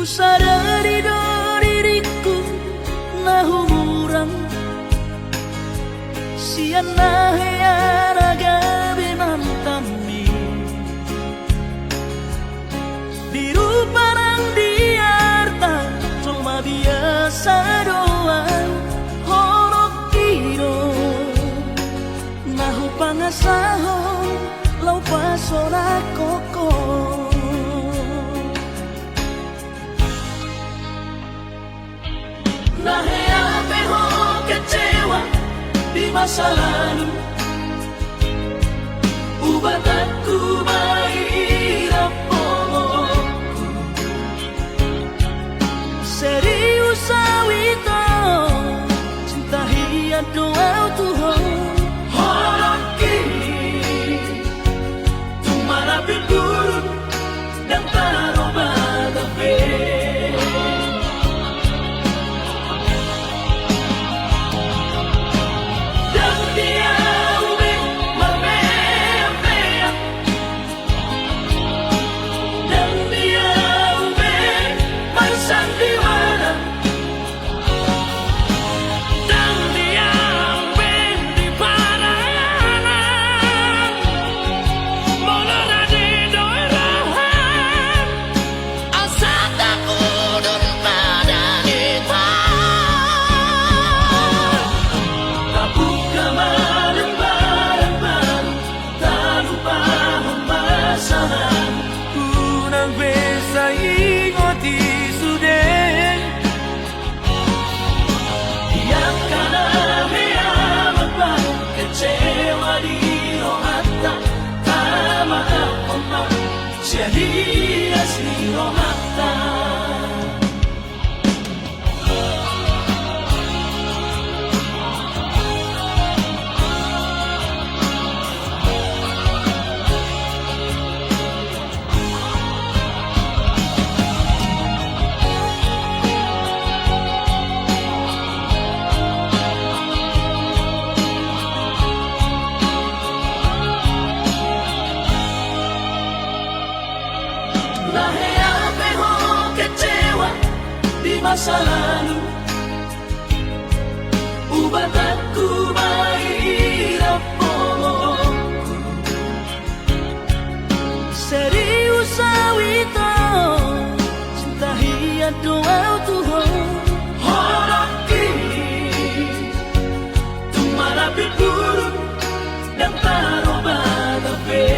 sadari do diriku nahu murang siana heyana gabi mantami biru parang diarta cuma biasa doang horok kiro nahu pangasahon lau pasora koko Nahe ho kecewa di masa lalu Ubat aku mairap pomoku Serius awito cinta hiat doa Tuhan Horok kini Tumarapi turun dan taroba gabe Jadi asli rohata masa lalu Ubat aku mairap pomoku Serius awito cinta hiat doa Tuhan Horok kini Tumarapi turun dan taroba gabe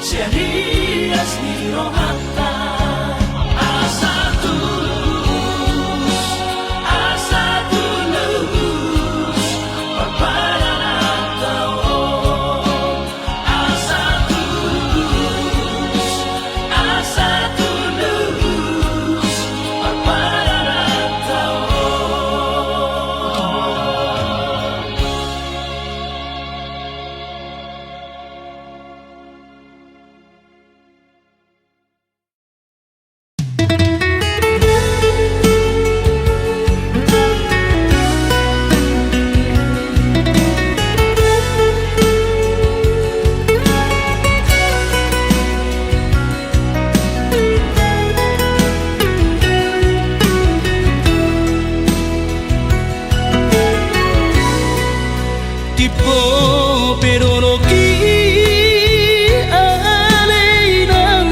Jadi asli rohata Asa tulus Paparan tao Asa tulus Paparan tao Pero no aleinang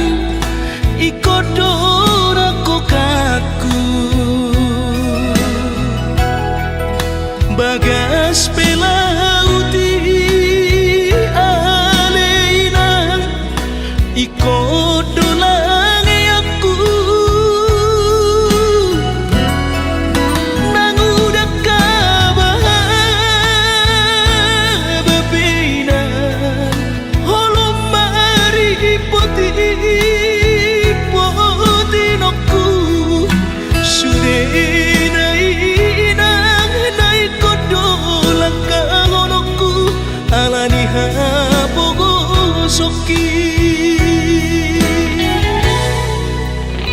ikodora kokaku bogosoki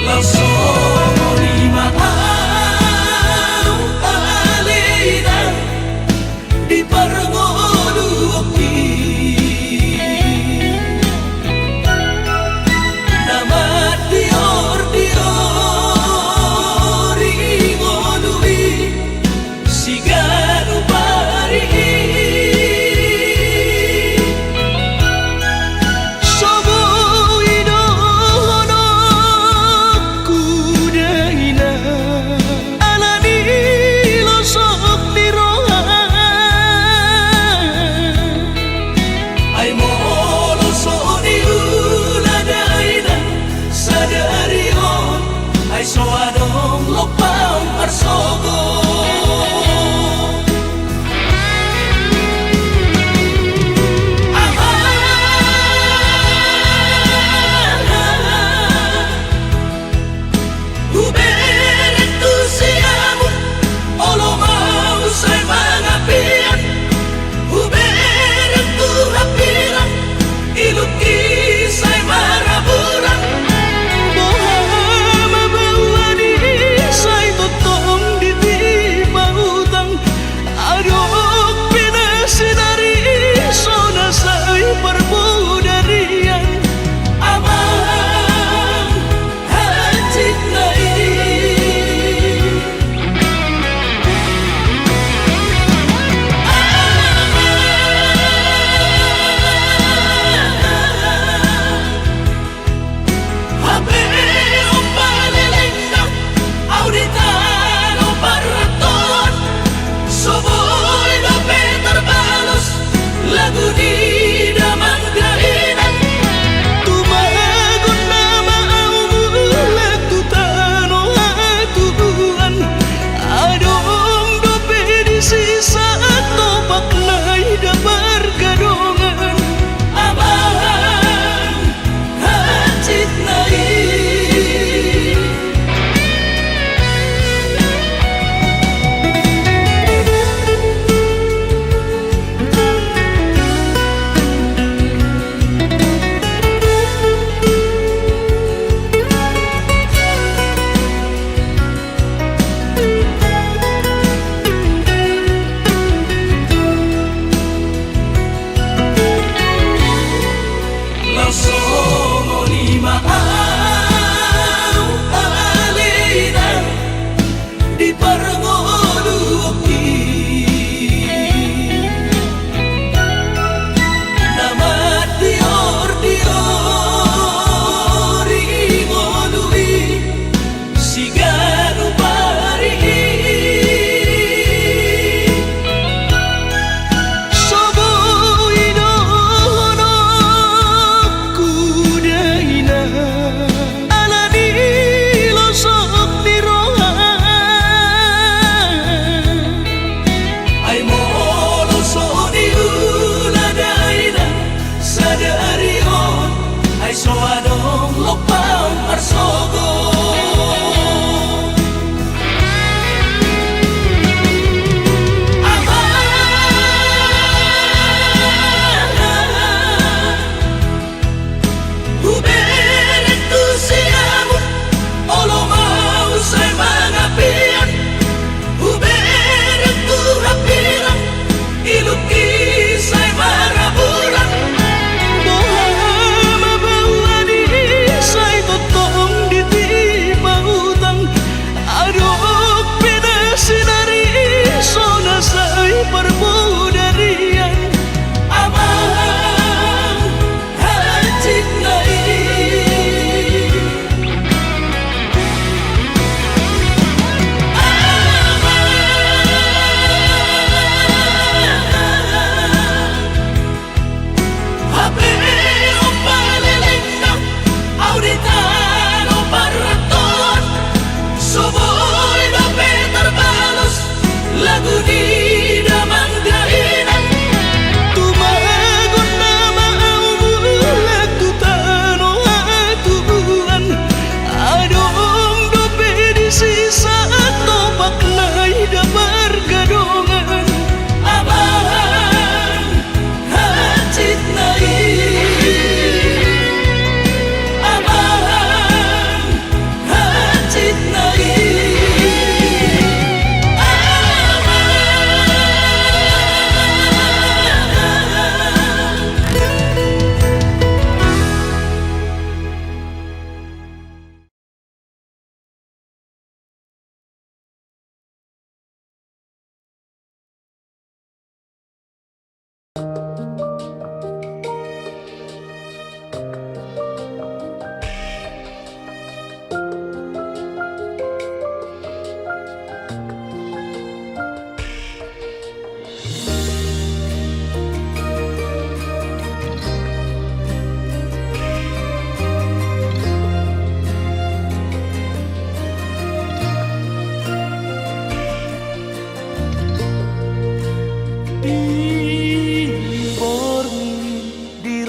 langsung lima alina di parngoluki nama diori ngodui siganu pari sobo inono kuda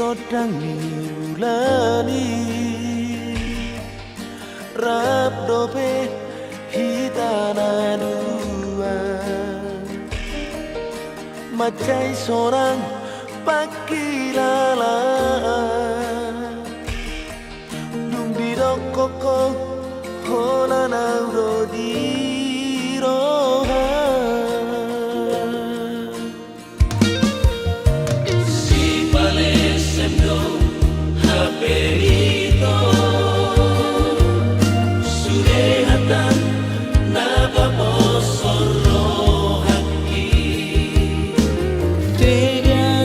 Kodang ni ulani Rap dope hitana dua Macai seorang pakilala Dung bidok koko Hola nauro di roha Si pale semdo haperito surehatan nabaposoro haki Tidak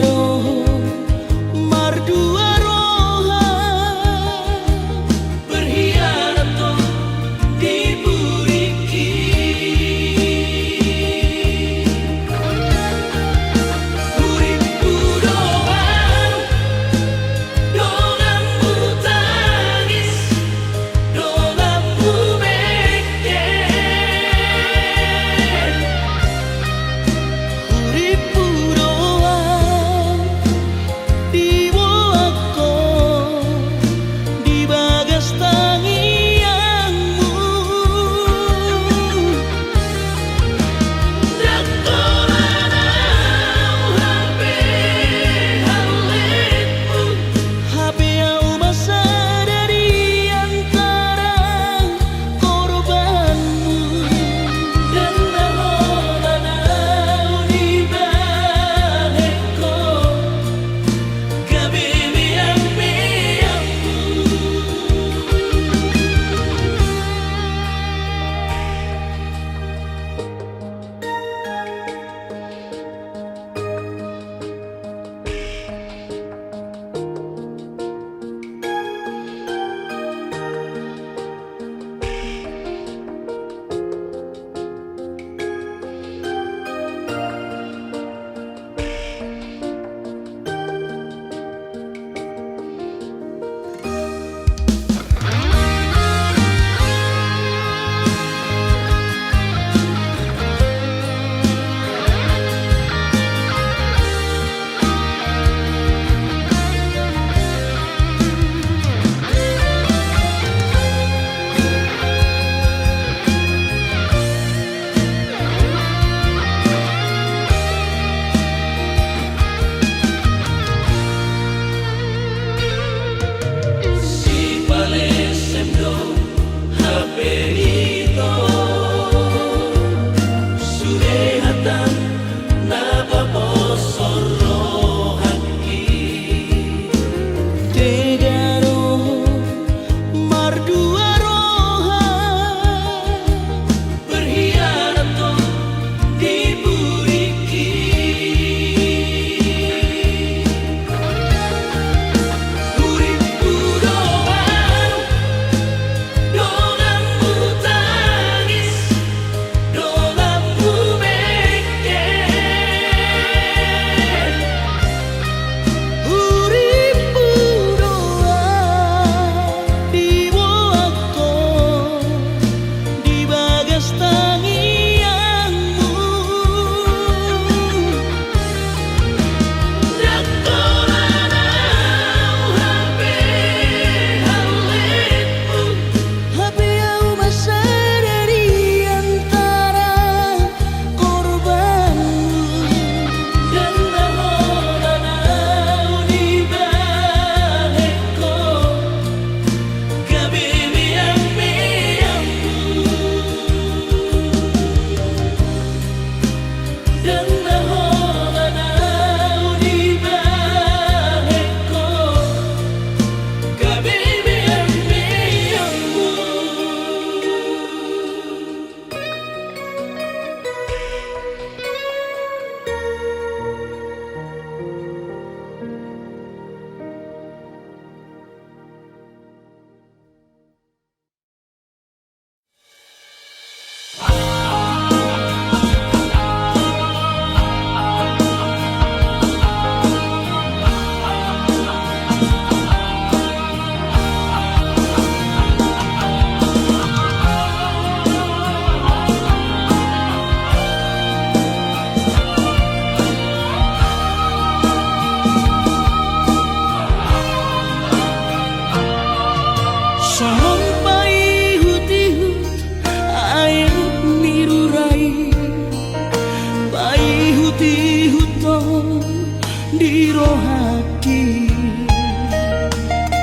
maki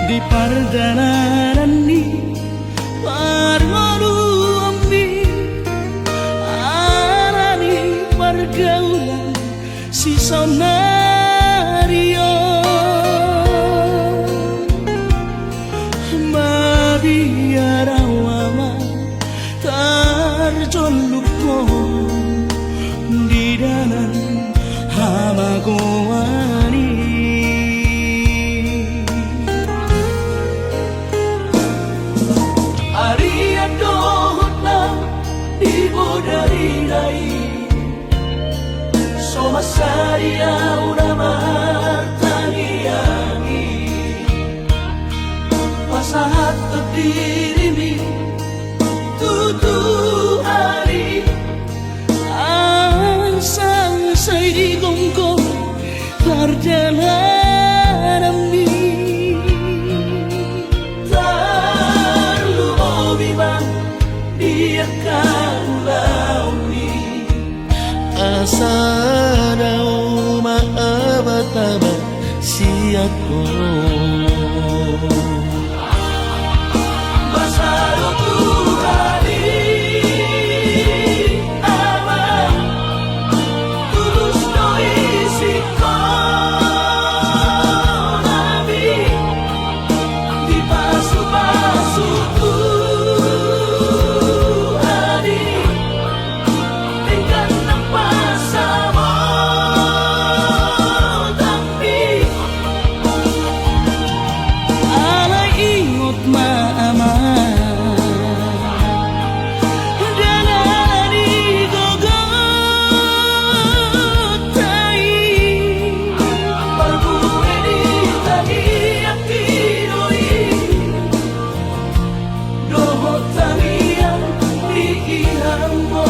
di pardana ni parmanu ambi arani pergaulan si sonario mabiara wama tarjon luko di dalam hamagoani Aria dohna ibu dari dai Soma saria urama tangiangi Pasahat terdirimi tutu hari Asang say di gongko perjalanan mi Tarlumobiman biarkan launi Asa daw maabataba siyako Masaro tuhari ama tulus no isi ko nabi di pasu-pasu tuhari dengan napasamo tapi alay ingot maama dalani gogotay Pagbuhay di tagi akinoi Dohot tangiang pikiran mo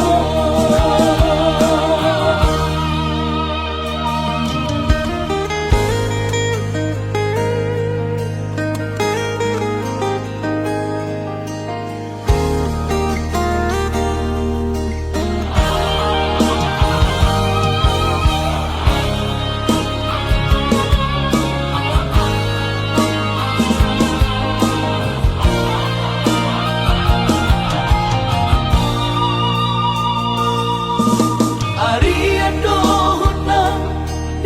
Aria dohna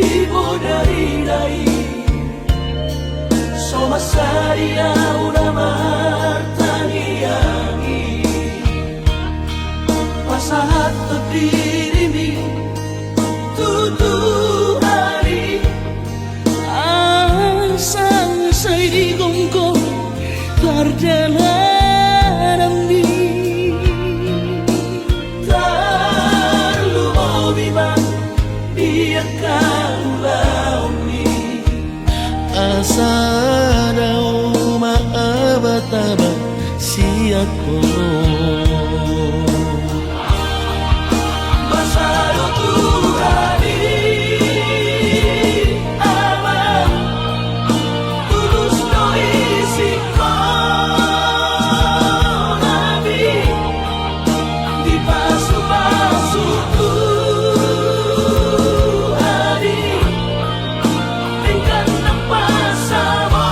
ibu dari dai Soma saria urama tangiangi Pasahat terdirimi tutu hari Asang say di gongko perjalanan mi Tarlumobiman biarkan launi Asa daw maabataba siyako Masaro tuhari ama tulus no isi ko nabi di pasu-pasu tuhari dengan napasamo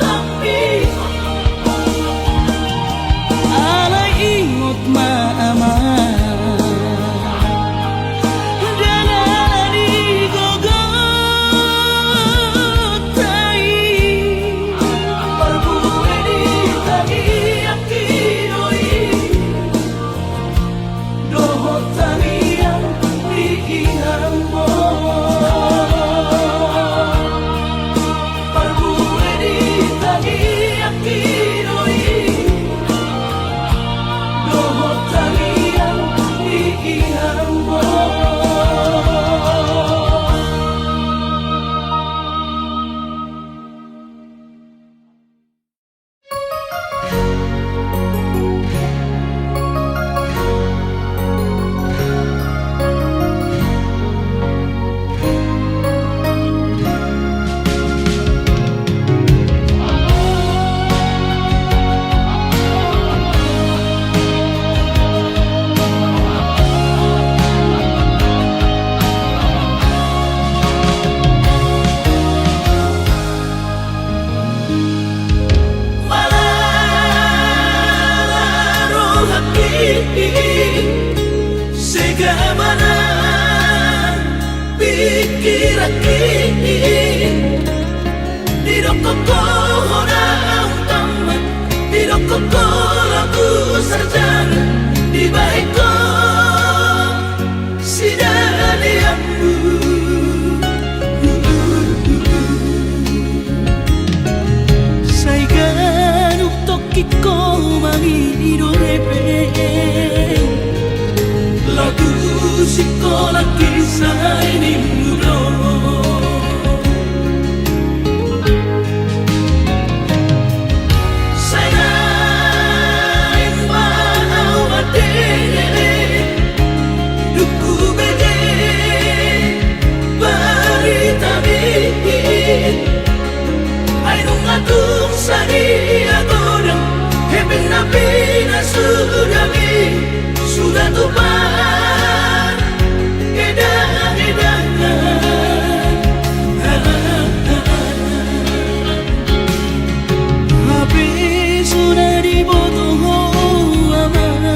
tapi sarjana di baikku sidaliamu. Sai ganuk tokiko mangiro repeng Lagu sekolah kisah ini mudo sudah tumpah edan-edan. HP sudah dibotong aman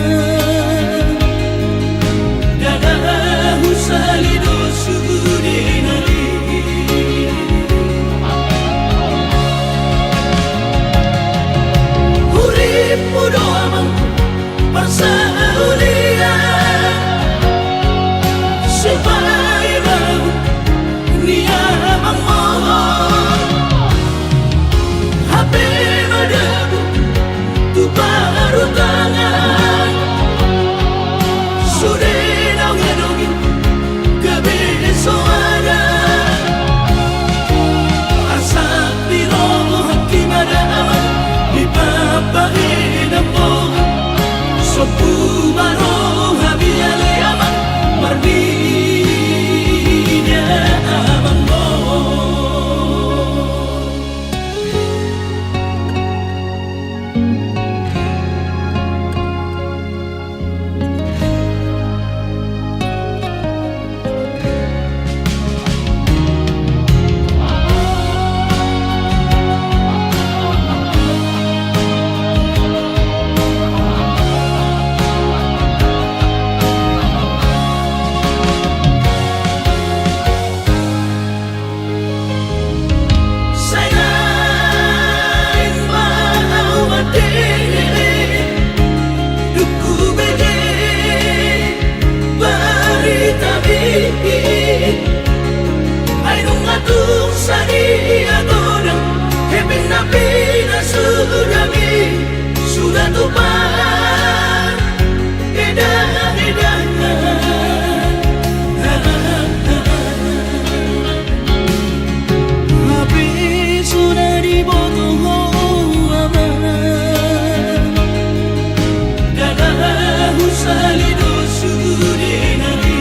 Dadahu salido sudinari Urip mudo amang Persaulia supaya bau niamang mohon HP madabu tu baru tangan sudah dongeng kebesoada asal di roh hakim ada aman di papa hidupmu Sopu baro habiale amang marbinya amang mo sudah tumpah edan-edan. HP sudah dibotong aman Dadahu salido sudinari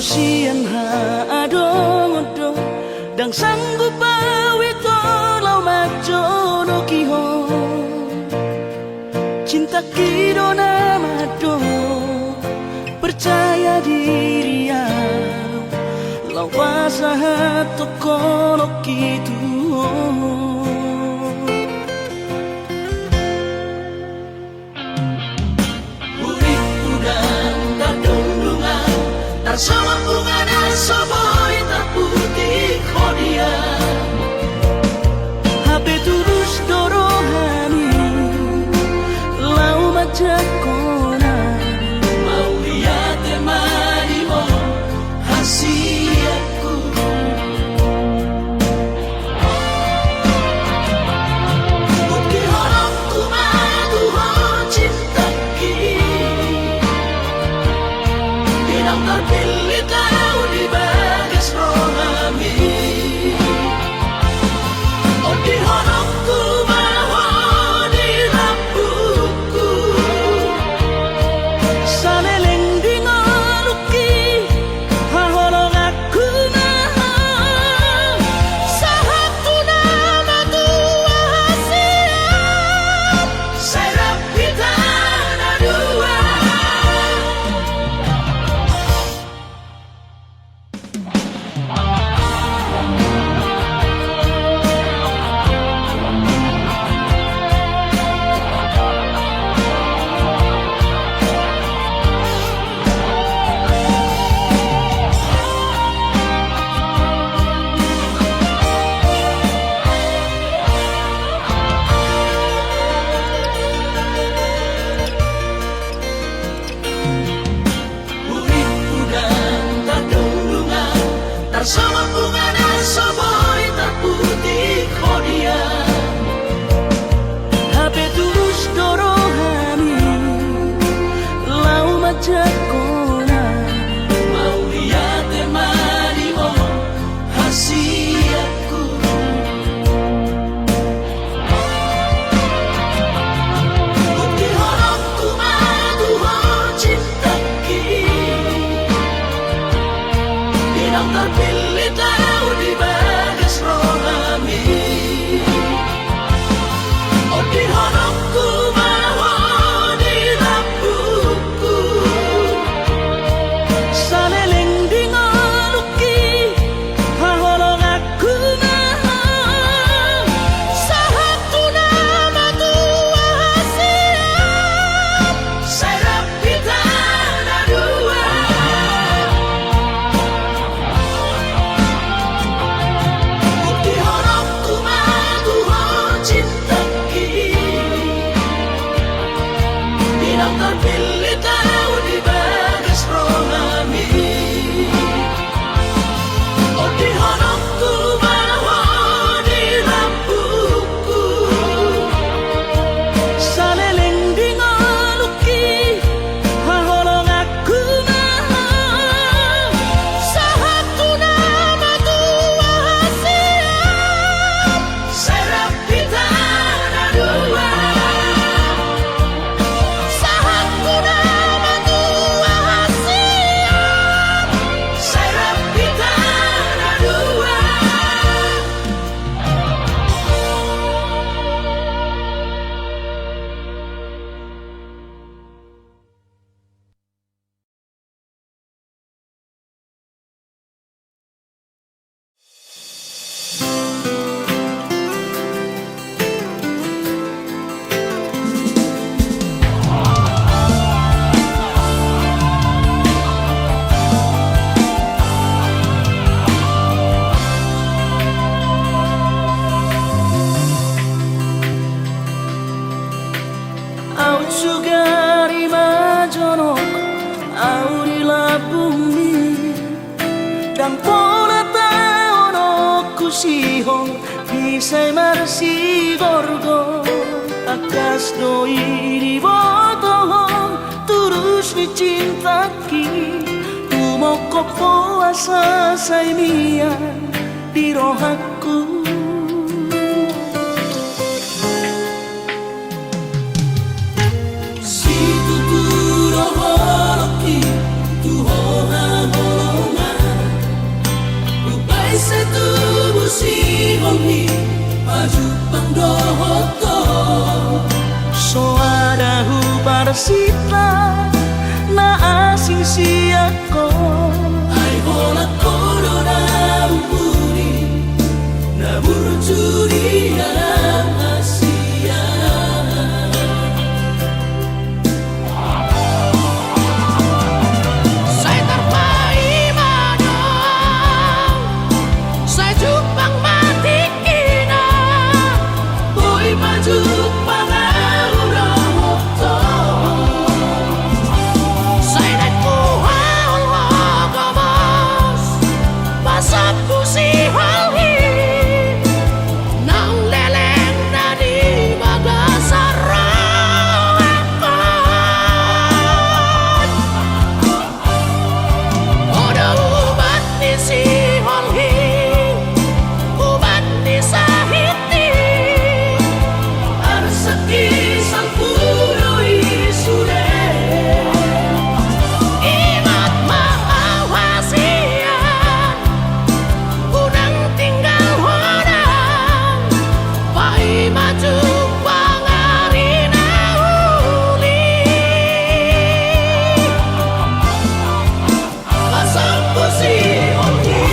sian haadong-odong dang sanggup bawi tolaw majono kihong cinta kido namado percaya diri ya lawasa hato kono kitu sama bunga dan soboy tak putih kodia HP terus dorohani lau macam kona mau lihat temani mo hasiatku bukti horongku madu hon cinta kini Dinang terpilih kau di bagas rohami Oh di horongku bahwa di rambutku saleleng di ngaluki hahorong aku naha sahatu nama tua hasiat Serap kita ada dua Uripku dan terdundungan Tersama bunga dan soboy tak putih kodia HP terus dorohani lau macam kona Mau lihat temani oh hasiatku Bukti horongku madu hon cinta kini Dinang terpilih kau di bagas rohami Oh di horongku bahwa di rambutku saleleng di ngaluki hahorong aku naha sahatu nama tua hasiat Serap kita ada dua Bukti horongku madu hon cinta kini Dinang terpilih kau di bagas rohami Oh di horongku bahwa di rambutku saleleng di ngaluki hahorong aku naha sahatu nama tua hasiat Serap kita ada dua sahatu nama tua hasiat Serap kita ada dua au sugari majonok au di labumi dan pola taono kusihong bisa marsi gorgo akas doi di botohong turus ni cintaki tumoko puasa saimia di rohaku Si tuturo horoki tu hoha horo parsita na asing siyako. Ay hola corona umuri na burjuri ang Asia. Saya terpaimana, saya jupang mati kina. Boy maju pangaurang waktu. Saya nak kuhal wakamas, pasapku si halhi. Nang leleng na di bagasarakan. Oda ubat ni si halhi, ubat ni sahiti. Arsaki sang puroi sure. Ingat maawasian, unang tinggal orang, pai maju pangari na uli. Pasangku si Ongi.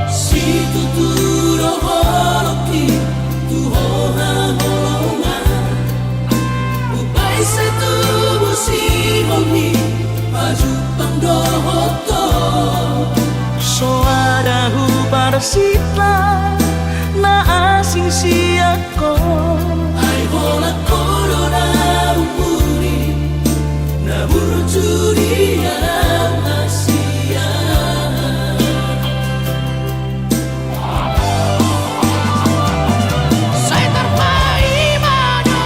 Si tuturo holoki tu hoha holonga. Ubay sa tubo si Ongi maju pangdohoto. Soadahu parsita na asing siyako. Ay hola corona umuri na burjuri ang Asia. Saya terpaimana,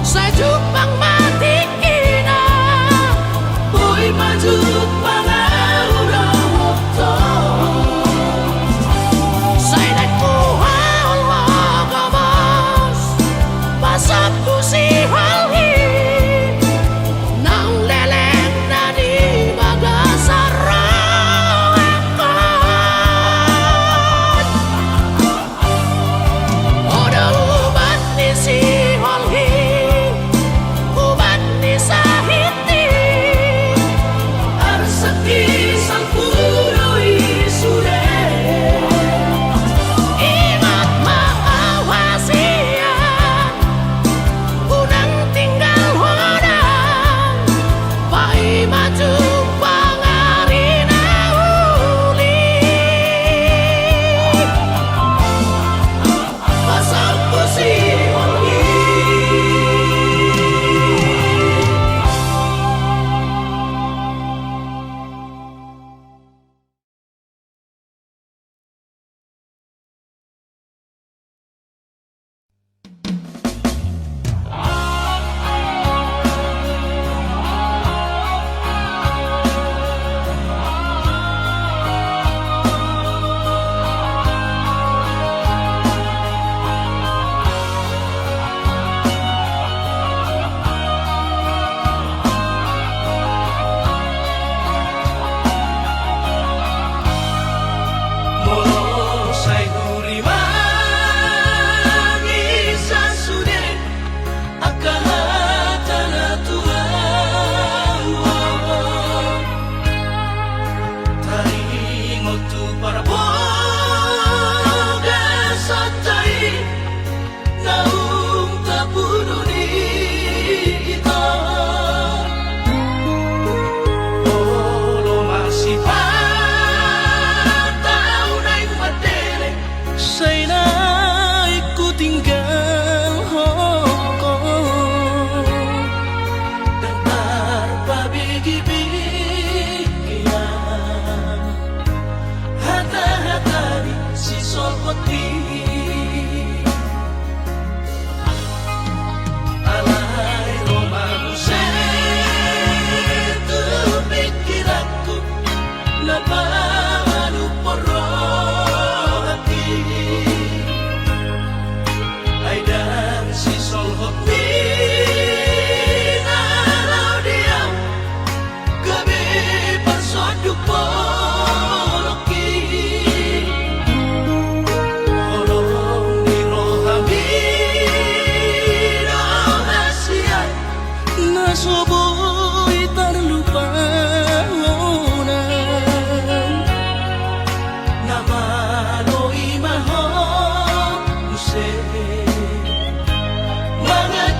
saya jupang mati kina. Boy maju pangaurang waktu. Saya nak kuhal wakamas, pasapku si halhi. Nang leleng na di bagasarakan. Oda ubat ni si halhi, ubat ni sahiti. Arsaki sang puroi sure. Ingat maawasian, unang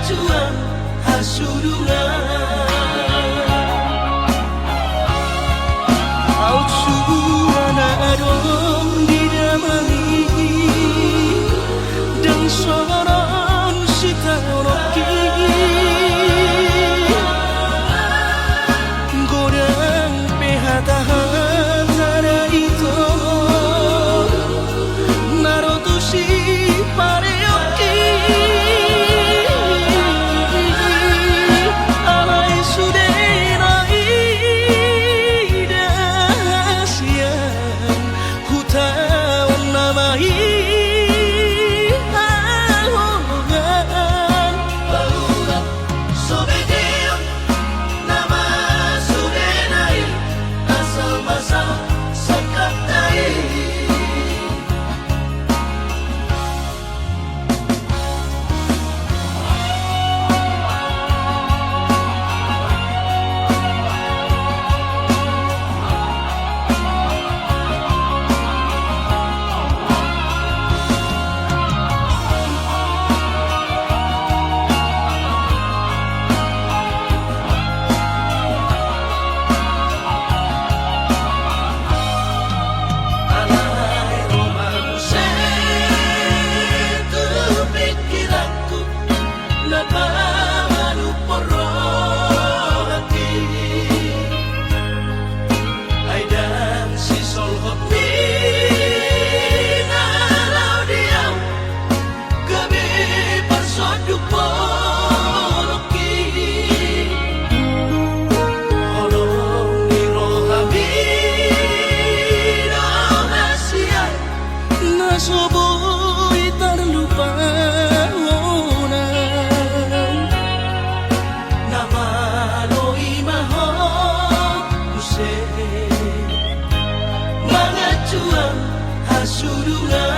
Mengacuan hasurungan Au suana adong didamai Dan soron sitaroki Godang pehata-hata itu Narotusi pareoki Alai sudenai dasian Hutawan namai ahogan Barulah sobedeon nama sudenai asal masal sakatai Alai romance tu pikiranku Napamanu porrohati Aidan si solhot Nalau diam Gabi persoduk poloki Holong di rohami Rahasian Nasoboy terlupa Nama loi mahon Use Mengacuan hasurungan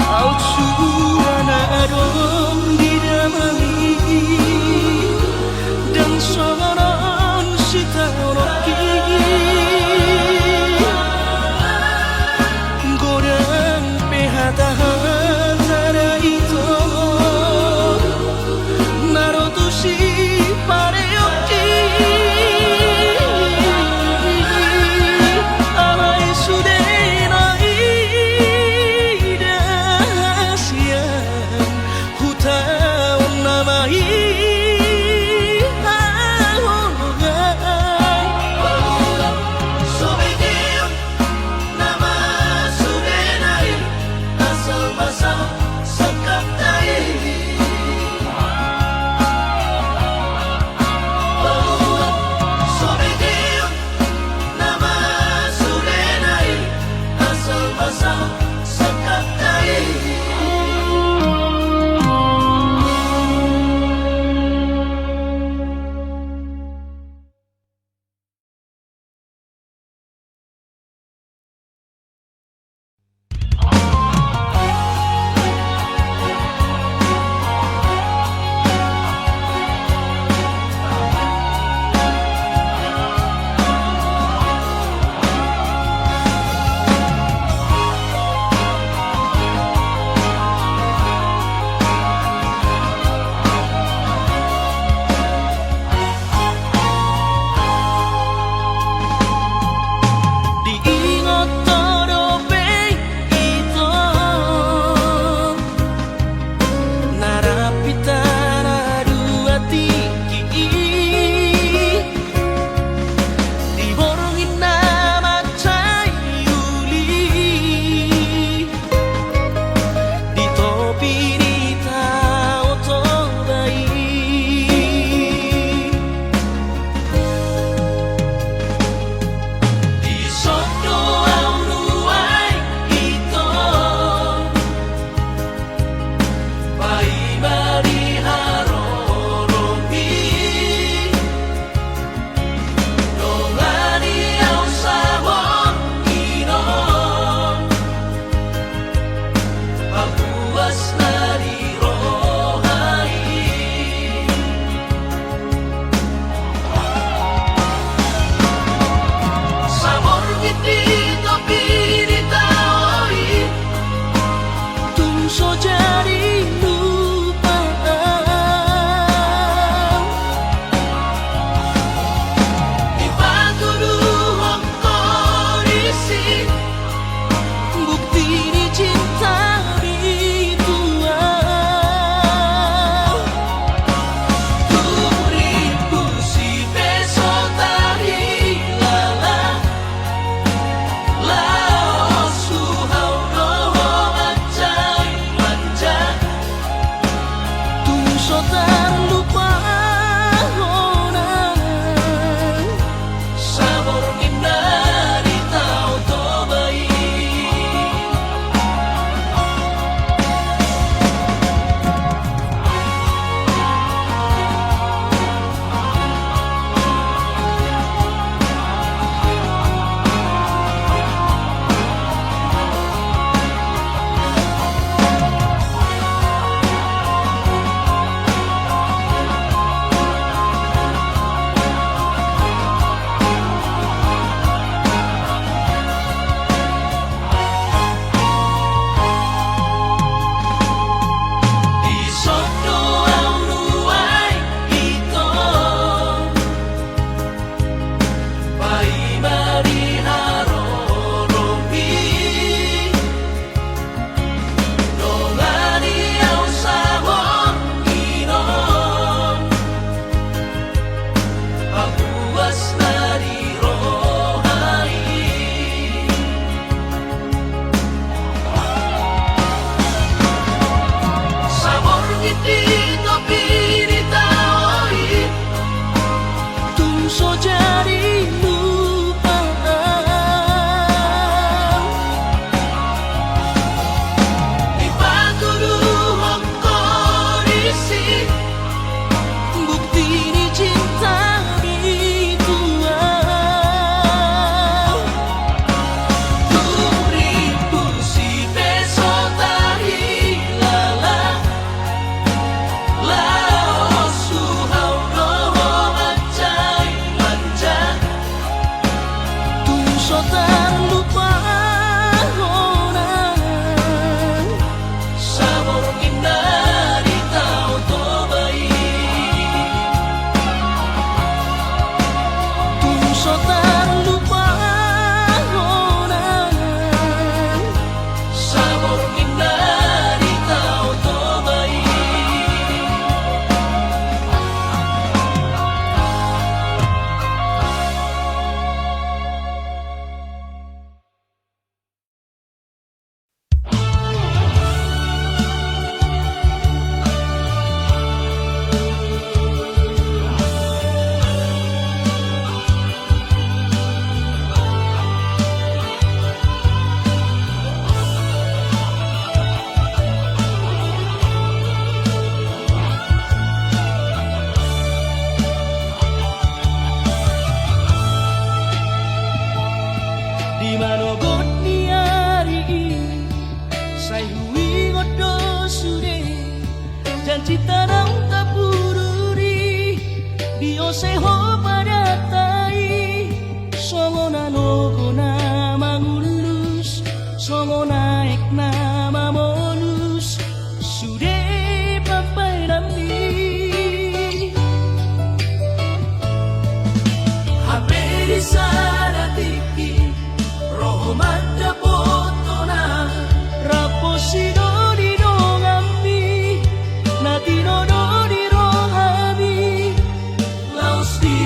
Au suana adong didamai Dan soron sitaroki Godang pehata-hata itu Narotusi pareoki Alai sudenai dasian Hutawan namai tumso jadi lupa. Di batu duhok kondisi Bukti di cinta ritual. Ku ribu si beso tahi lala Lao suhau roho mancai manja Tumso terlupa honang. Sabor minari tau tobai Di sono au nuai ito Pai mari haro rombi Nolani au sabon inom Papuas nari rohai Sabor ngiti topi ditaoi Tumso jadi lupa. Di batu duhok kondisi Bukti di cinta ritual. Ku ribu si beso tahi lala Lao suhau roho mancai manja Tumso terlupa honang. Sabor minari tau tobai Tumso terlupa honang. Sabor minari tau tobai Di manogot ni hari Say hui ngodo sude Janji tanang tapururi Dio seho pada tai Songo na nogo na mangulus Songo naik na mamolus Sude papai nami Haberi sana tiki roho mata potona Raposido di dongami Natino do di rohami Laos di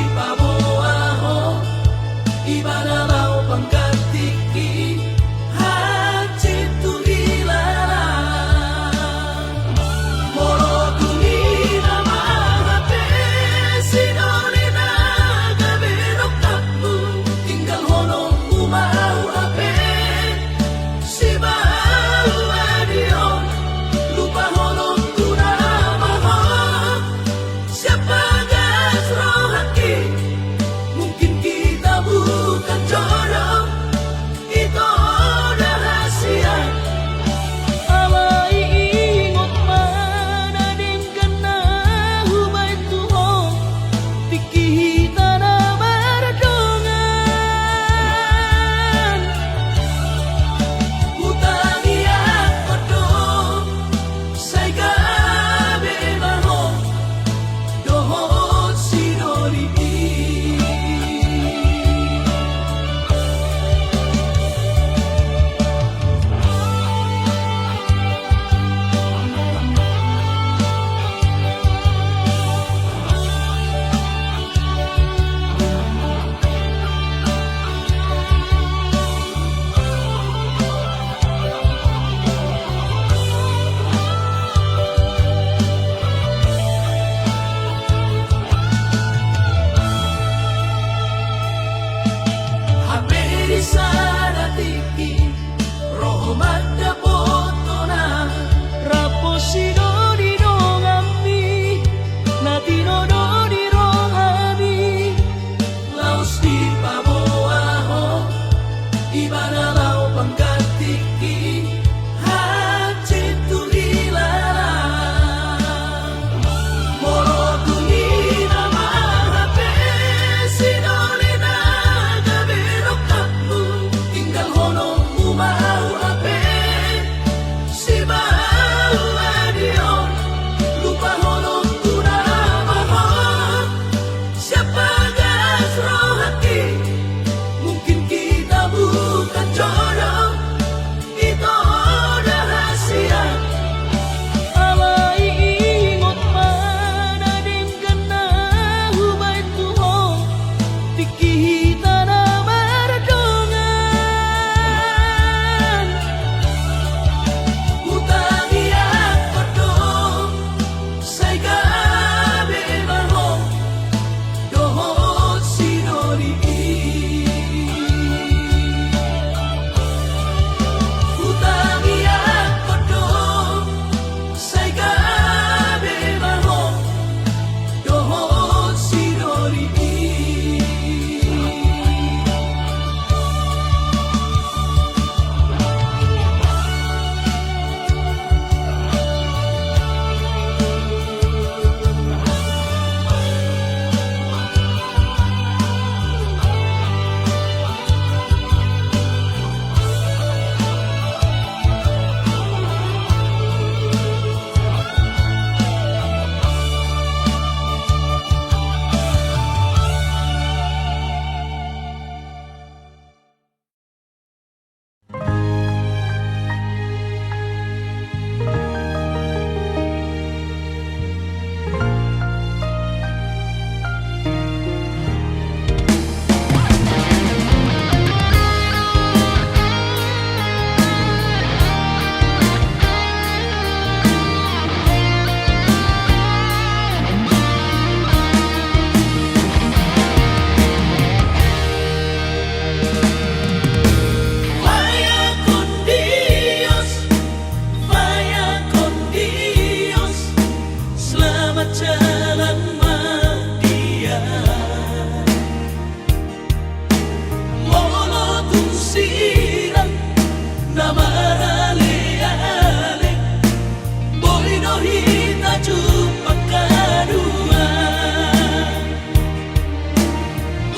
jumpa kedua.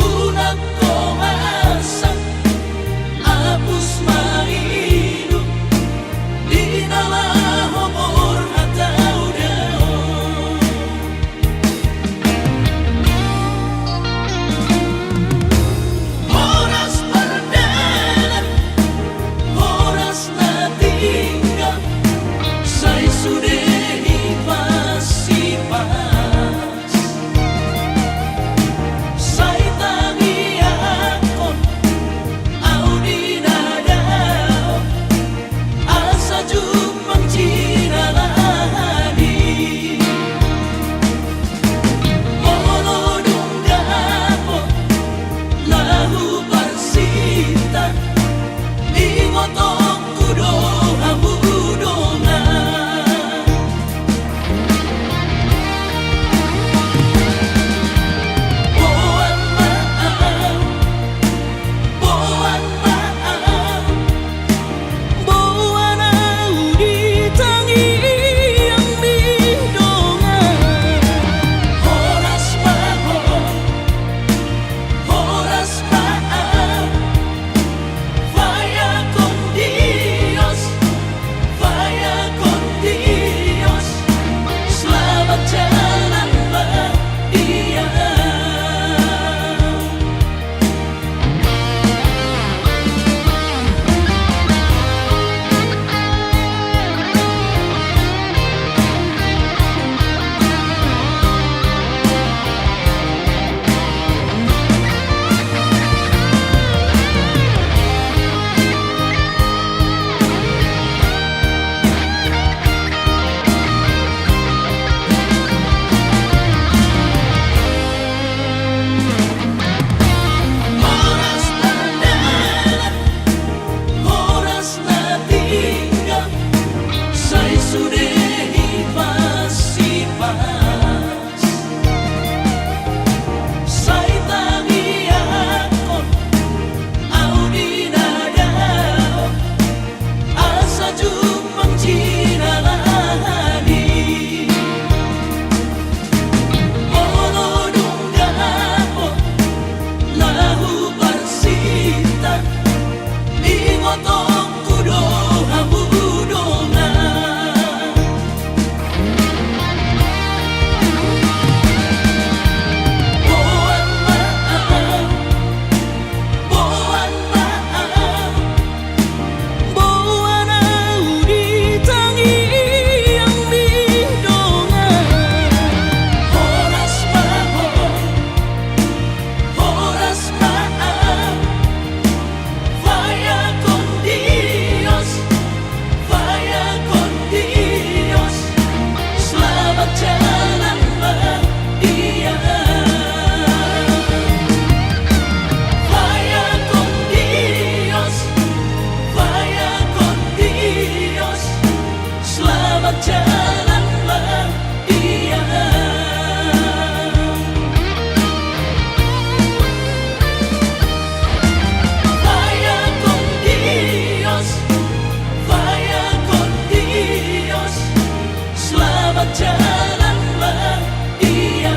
Unang komasak apus marido di dalam umur atau daun. Horas berdalam, horas na tinggal, saya sudah pasti pas. Saya tangi akon, au di nadao, asa jumpang cinalani. Mono dunggapo, lahu parsita, ingotong kudo habudongan. Boan maaf, boan au di tangi yang midongan. Horas maaf, vaya con Dios, selamat jalan dia. Horas berdalam, horas na tinggal, saya sudah pasti pas. Saya tangi akon, au di nadao, asa jumpang cinalani. Mono dunggapo, lahu parsita, ingotong kudo habudongan. Boan maaf, boan au di tangi yang midongan. Horas maaf, vaya con Dios, selamat jalan dia. Vaya con Dios, selamat jalan dia. Vaya con Dios, selamat jalan dia.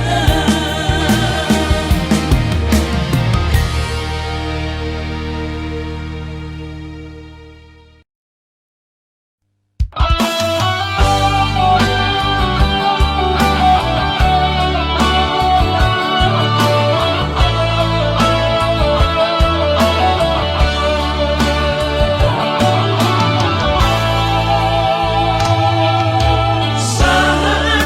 Saat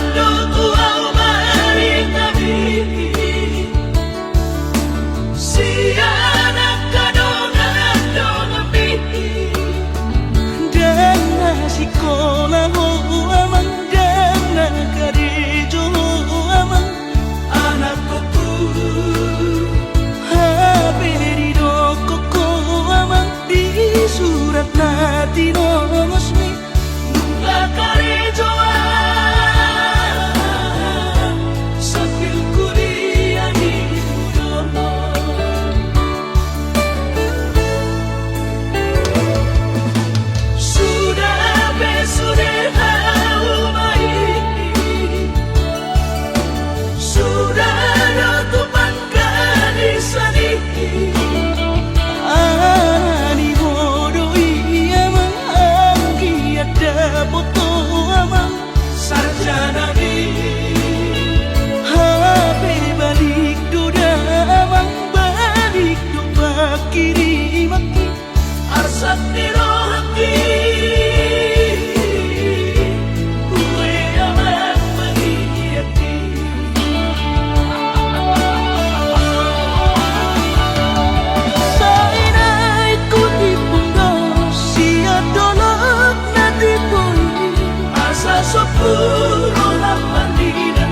sepuluh Mandiran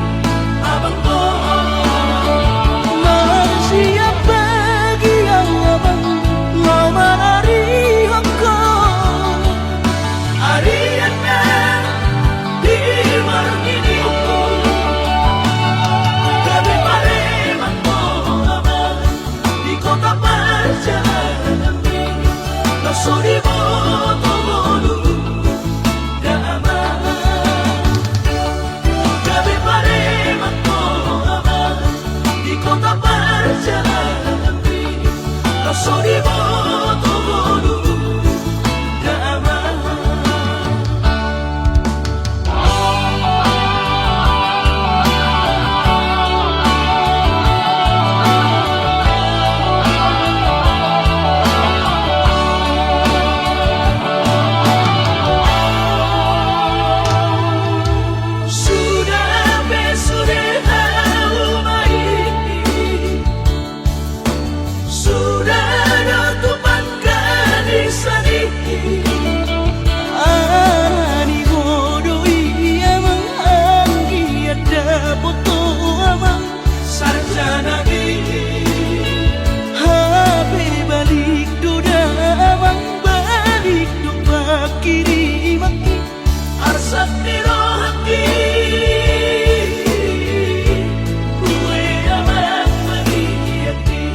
abang Manusia bagi yang abang lama dari Hongkong. Ariana di Margini Gabi Pareman abang di kota perjalanan Lasso di moto bolu Dama Gabi Pareman abang di kota perjalanan Lasso di moto bolu Dama Sudah umai Sudah tutupan gadis ini Ani bodoh ia menganggi ada foto abang. Sarjana ini HP balik duda abang, balik duda kiri maki. Arsat di rohaki Kue abang mengiati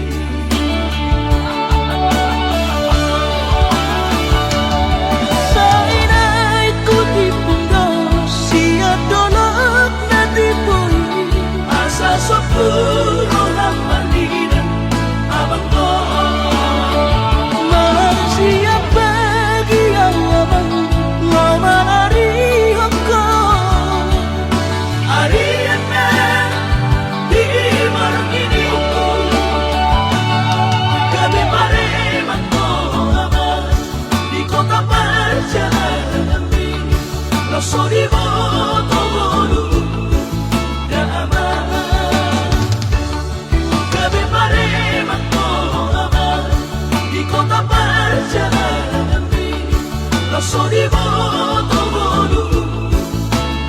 Saina ikuti punggaw siya dolok na tipoy. Asa sepuluh Mandiran abang Manusia bagi yang abang lama dari Hongkong. Ariana di Margini Gabi Pareman abang di kota perjalanan Lasso di moto bolu Dama Gabi Pareman abang di kota perjalanan Lasso di moto bolu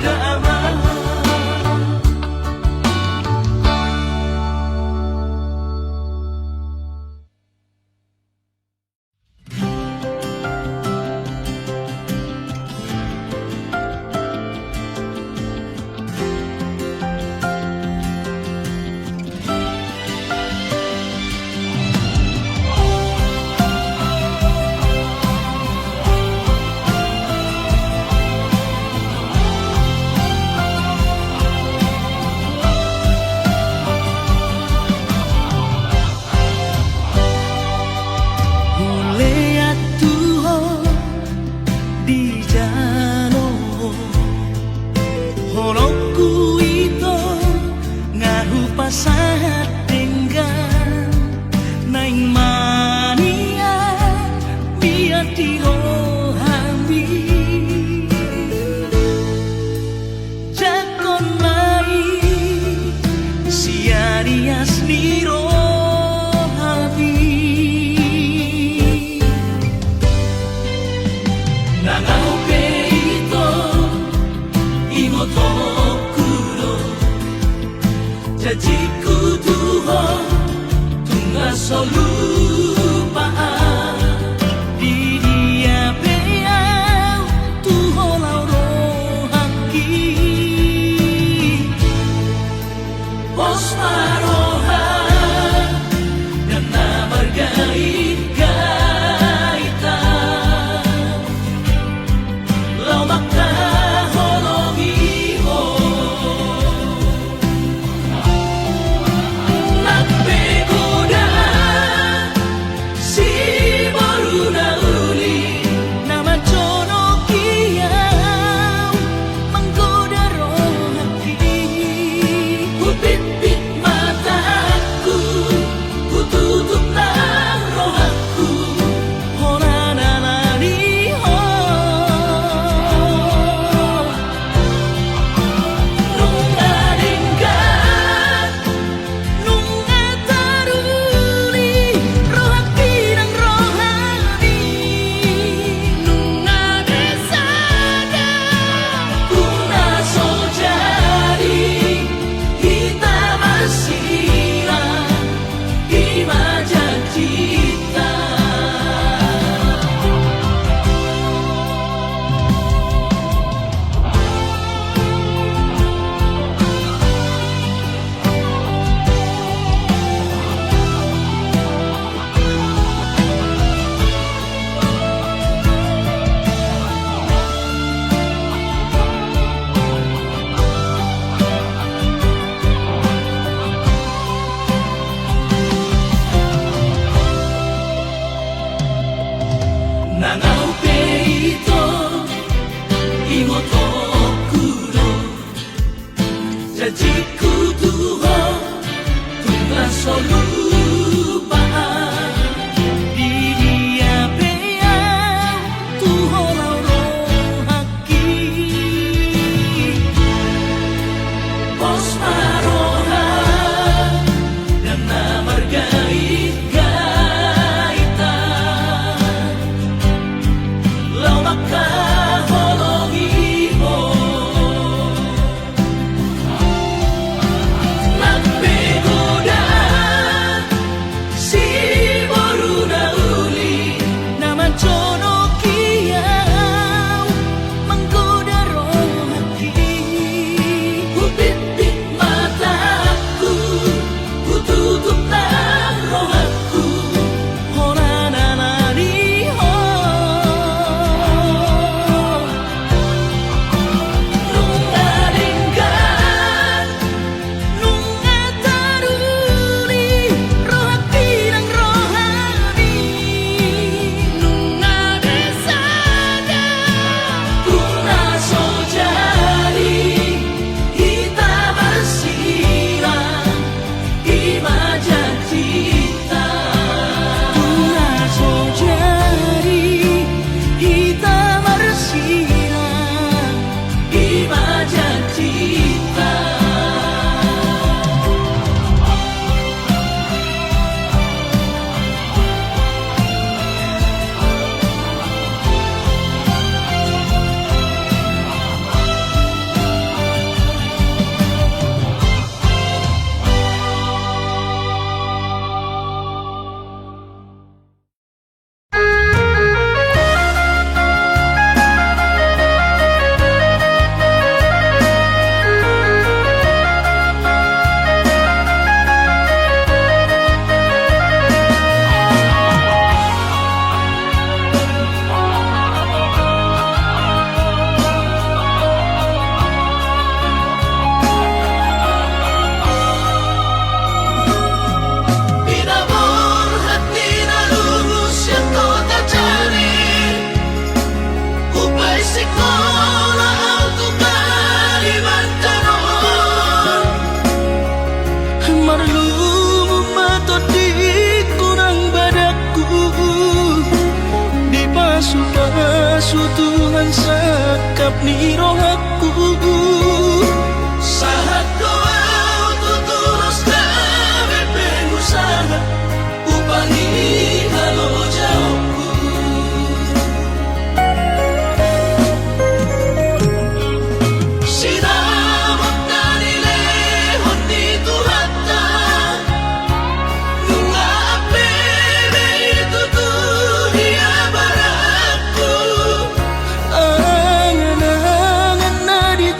Dama Lihat Tuhan di jalan Holokku itu ngahu pasahat dengan naing mania biar dirohami jakon lain siarias dirohami Nangaupe ito imotokuro Jajiku Tuhan tunga solupaan di dia beyau Tuhan rohaki Pos marohan dan namargait-gaitan Lomak na hologiho Nagbegoda sakap ni rohaku. Saat kau tulus kami pengusaha upani halo jauhku. Sinamot na nilehon ni Tuhata nunga apere itu dunia baraku. Angan-angan na di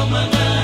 mga